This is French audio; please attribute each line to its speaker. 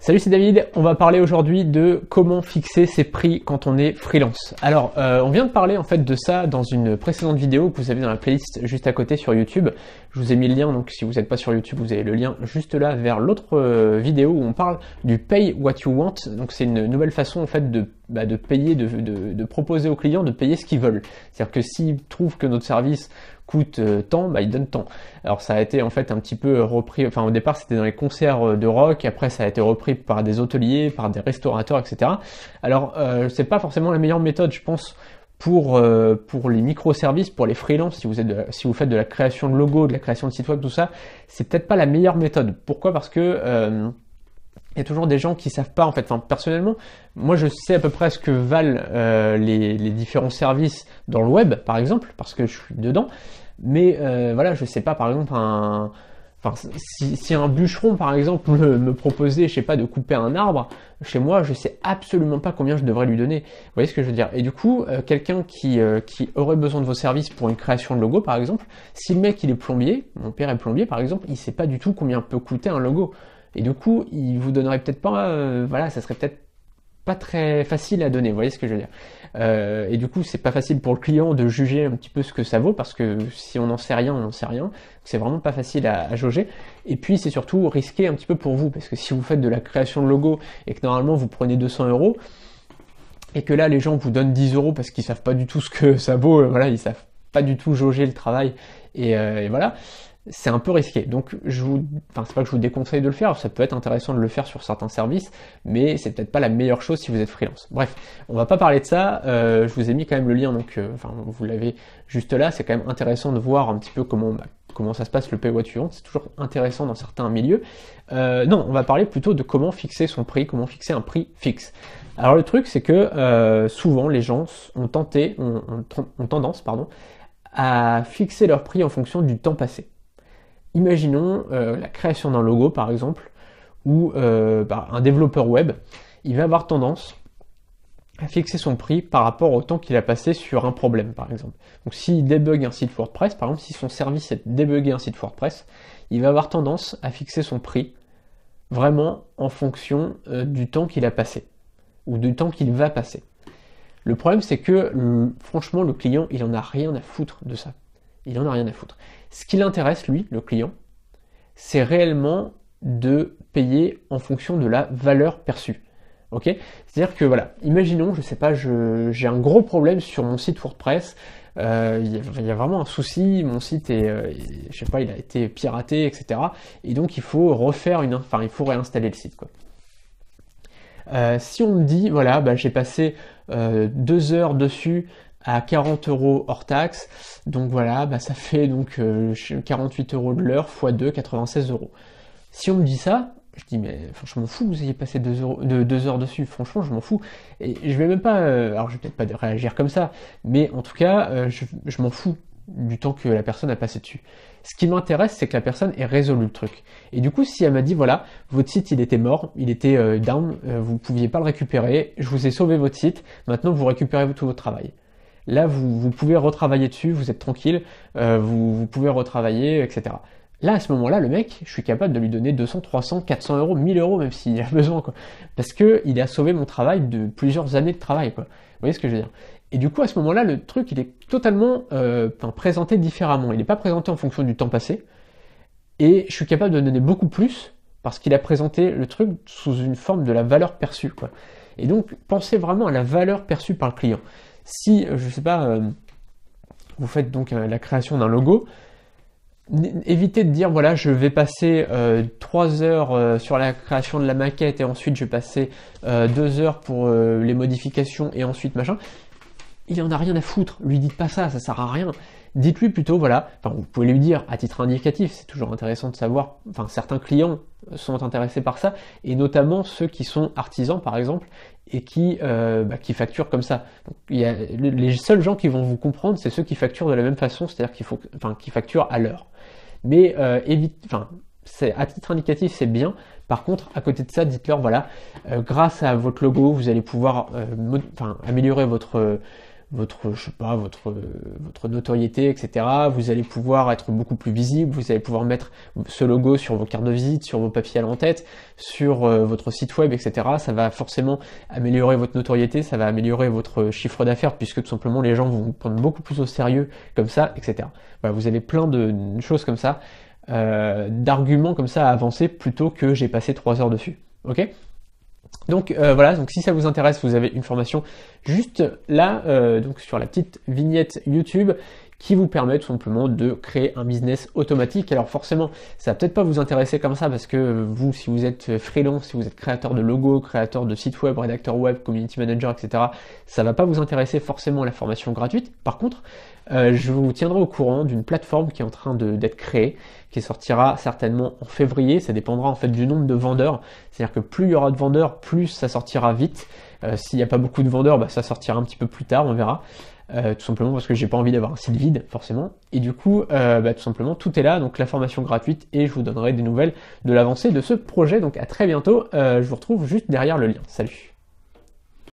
Speaker 1: Salut, c'est David. On va parler aujourd'hui de comment fixer ses prix quand on est freelance. Alors, on vient de parler en fait de ça dans une précédente vidéo que vous avez dans la playlist juste à côté sur YouTube. Je vous ai mis le lien, donc si vous n'êtes pas sur YouTube, vous avez le lien juste là vers l'autre vidéo où on parle du Pay What You Want. Donc c'est une nouvelle façon en fait de payer, de proposer aux clients de payer ce qu'ils veulent. C'est-à-dire que s'ils trouvent que notre service coûte tant, ils donnent tant. Alors ça a été en fait un petit peu repris, enfin au départ c'était dans les concerts de rock, après ça a été repris par des hôteliers, par des restaurateurs, etc. Alors c'est pas forcément la meilleure méthode, je pense, pour les microservices, pour les freelances, si vous faites de la création de logo, de la création de site web, tout ça, c'est peut-être pas la meilleure méthode. Pourquoi? Parce que il y a toujours des gens qui savent pas en fait. Enfin, personnellement, moi je sais à peu près ce que valent les différents services dans le web, par exemple, parce que je suis dedans. Mais voilà, je sais pas, par exemple, si un bûcheron, par exemple, me proposait, je sais pas, de couper un arbre, chez moi, je sais absolument pas combien je devrais lui donner. Vous voyez ce que je veux dire? Et du coup, quelqu'un qui aurait besoin de vos services pour une création de logo, par exemple, si le mec il est plombier, mon père est plombier, par exemple, il sait pas du tout combien peut coûter un logo. Et du coup, il vous donnerait peut-être pas, voilà, ça serait peut-être pas très facile à donner, vous voyez ce que je veux dire. Et du coup, c'est pas facile pour le client de juger un petit peu ce que ça vaut, parce que si on n'en sait rien, on n'en sait rien. C'est vraiment pas facile à jauger. Et puis, c'est surtout risqué un petit peu pour vous, parce que si vous faites de la création de logo et que normalement vous prenez 200 €, et que là, les gens vous donnent 10 € parce qu'ils savent pas du tout ce que ça vaut, voilà, ils savent pas du tout jauger le travail, et voilà. C'est un peu risqué, donc c'est pas que je vous déconseille de le faire, ça peut être intéressant de le faire sur certains services, mais c'est peut-être pas la meilleure chose si vous êtes freelance. Bref, on va pas parler de ça, je vous ai mis quand même le lien, donc vous l'avez juste là, c'est quand même intéressant de voir un petit peu comment ça se passe le Pay What You Want, c'est toujours intéressant dans certains milieux. Non, on va parler plutôt de comment fixer son prix, comment fixer un prix fixe. Alors le truc c'est que souvent les gens ont tendance à fixer leur prix en fonction du temps passé. Imaginons la création d'un logo par exemple, ou un développeur web, il va avoir tendance à fixer son prix par rapport au temps qu'il a passé sur un problème par exemple. Donc s'il débug un site WordPress, par exemple, si son service est de débugger un site WordPress, il va avoir tendance à fixer son prix vraiment en fonction du temps qu'il a passé, ou du temps qu'il va passer. Le problème c'est que franchement le client il en a rien à foutre de ça. Il en a rien à foutre. Ce qui l'intéresse, lui, le client, c'est réellement de payer en fonction de la valeur perçue. Ok? C'est-à-dire que voilà, imaginons, je sais pas, j'ai un gros problème sur mon site WordPress, il y a vraiment un souci, mon site je sais pas, il a été piraté, etc. Et donc il faut il faut réinstaller le site, quoi. Si on me dit, voilà, j'ai passé 2 heures dessus à 40 € hors taxe, donc voilà, ça fait donc 48 € de l'heure x 2, 96 €. Si on me dit ça, je dis mais franchement je m'en fous que vous ayez passé 2 heures dessus, franchement je m'en fous. Et je vais même pas, alors je vais peut-être pas réagir comme ça, mais en tout cas je m'en fous du temps que la personne a passé dessus. Ce qui m'intéresse, c'est que la personne ait résolu le truc. Et du coup, si elle m'a dit, voilà, votre site, il était mort, il était down, vous ne pouviez pas le récupérer, je vous ai sauvé votre site, maintenant vous récupérez tout votre travail. Là, vous pouvez retravailler dessus, vous êtes tranquille, vous pouvez retravailler, etc. Là, à ce moment-là, le mec, je suis capable de lui donner 200, 300, 400 €, 1000 € même s'il a besoin, quoi. Parce qu'il a sauvé mon travail de plusieurs années de travail, quoi. Vous voyez ce que je veux dire? Et du coup, à ce moment-là, le truc, il est totalement présenté différemment. Il n'est pas présenté en fonction du temps passé. Et je suis capable de donner beaucoup plus parce qu'il a présenté le truc sous une forme de la valeur perçue, quoi. Et donc, pensez vraiment à la valeur perçue par le client. Si, je sais pas, vous faites donc la création d'un logo, évitez de dire, voilà, je vais passer 3 heures sur la création de la maquette et ensuite je vais passer 2 heures pour les modifications et ensuite machin. Il en a rien à foutre, lui dites pas ça sert à rien. Dites-lui plutôt, voilà, vous pouvez lui dire à titre indicatif, c'est toujours intéressant de savoir, certains clients sont intéressés par ça, et notamment ceux qui sont artisans par exemple, et qui facturent comme ça. Donc, les seuls gens qui vont vous comprendre, c'est ceux qui facturent de la même façon, c'est-à-dire qui facturent à l'heure. Mais à titre indicatif, c'est bien. Par contre, à côté de ça, dites-leur, voilà, grâce à votre logo, vous allez pouvoir améliorer votre je sais pas, votre notoriété, etc. Vous allez pouvoir être beaucoup plus visible, vous allez pouvoir mettre ce logo sur vos cartes de visite, sur vos papiers à l'en-tête, sur votre site web, etc. Ça va forcément améliorer votre notoriété, ça va améliorer votre chiffre d'affaires, puisque tout simplement les gens vont vous prendre beaucoup plus au sérieux comme ça, etc. Voilà, vous avez plein de choses comme ça, d'arguments comme ça à avancer, plutôt que j'ai passé 3 heures dessus. Ok ? Donc voilà, donc si ça vous intéresse, vous avez une formation juste là, donc sur la petite vignette YouTube, qui vous permet tout simplement de créer un business automatique. Alors forcément, ça va peut-être pas vous intéresser comme ça, parce que vous, si vous êtes freelance, si vous êtes créateur de logo, créateur de site web, rédacteur web, community manager, etc., ça va pas vous intéresser forcément la formation gratuite. Par contre, je vous tiendrai au courant d'une plateforme qui est en train d'être créée, qui sortira certainement en février. Ça dépendra en fait du nombre de vendeurs. C'est-à-dire que plus il y aura de vendeurs, plus ça sortira vite. S'il n'y a pas beaucoup de vendeurs, ça sortira un petit peu plus tard, on verra. Tout simplement parce que j'ai pas envie d'avoir un site vide forcément, et du coup tout simplement tout est là, donc la formation gratuite, et je vous donnerai des nouvelles de l'avancée de ce projet. Donc à très bientôt, je vous retrouve juste derrière le lien. Salut.